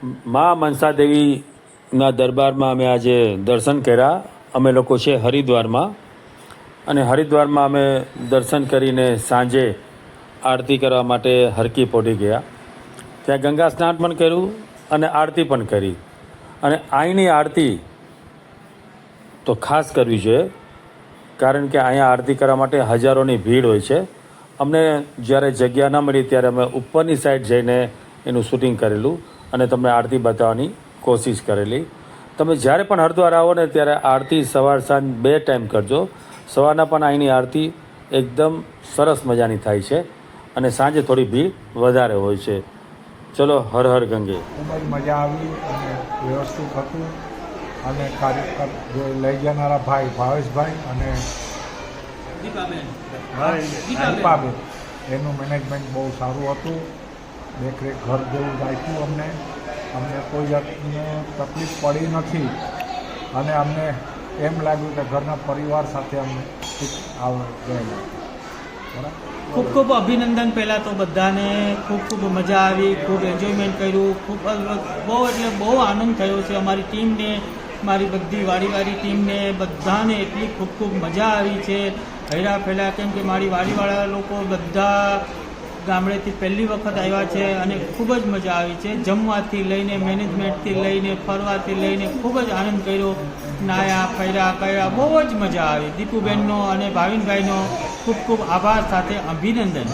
મા મનસા દેવીના દરબારમાં અમે આજે દર્શન કર્યા. અમે લોકો છે હરિદ્વારમાં, અને હરિદ્વારમાં અમે દર્શન કરીને સાંજે આરતી કરવા માટે હરકી પોઢી ગયા. ત્યાં ગંગા સ્નાન પણ કર્યું અને આરતી પણ કરી. અને અહીંની આરતી તો ખાસ કરવી જોઈએ, કારણ કે અહીંયા આરતી કરવા માટે હજારોની ભીડ હોય છે. અમને જ્યારે જગ્યા ન મળી ત્યારે અમે ઉપરની સાઈડ જઈને એનું શૂટિંગ કરેલું અને તમને આરતી બતાવવાની કોશિશ કરેલી. તમે જ્યારે પણ હરિદ્વાર આવો ને ત્યારે આરતી સવાર સાંજ 2 ટાઈમ કરજો. સવારના પણ અહીંની આરતી એકદમ સરસ મજાની થાય છે અને સાંજે થોડી ભીડ વધારે હોય છે. ચલો, હર હર ગંગે. ખૂબ જ મજા આવી અને વ્યવસ્થિત હતું. અને કાર્યકર જે લઈ જનારા ભાઈ ભાવેશભાઈ અને દીપાબેન, એનું મેનેજમેન્ટ બહુ સારું હતું. દેખરેખ ઘર જેવું રાખ્યું અમને કોઈ જાતની તકલીફ પડી નથી. અને અમને એમ લાગ્યું કે ઘરના પરિવાર સાથે અમને ગયેલા. બરાબર. ખૂબ ખૂબ અભિનંદન પહેલાં તો બધાને. ખૂબ ખૂબ મજા આવી, ખૂબ એન્જોયમેન્ટ કર્યું, ખૂબ બહુ આનંદ થયો છે. અમારી ટીમને, મારી બધી વાડીવાળી ટીમને બધાને એટલી ખૂબ ખૂબ મજા આવી છે. હૈરા ફેલા, કેમ કે મારી વાડીવાળા લોકો બધા ગામડેથી પહેલી વખત આવ્યા છે અને ખૂબ જ મજા આવી છે. જમવાથી લઈને, મેનેજમેન્ટથી લઈને, ફરવાથી લઈને ખૂબ જ આનંદ કર્યો. નાયા ફર્યા કર્યા, બહુ જ મજા આવી. દીપુબેનનો અને ભાવિનભાઈનો ખૂબ ખૂબ આભાર સાથે અભિનંદન.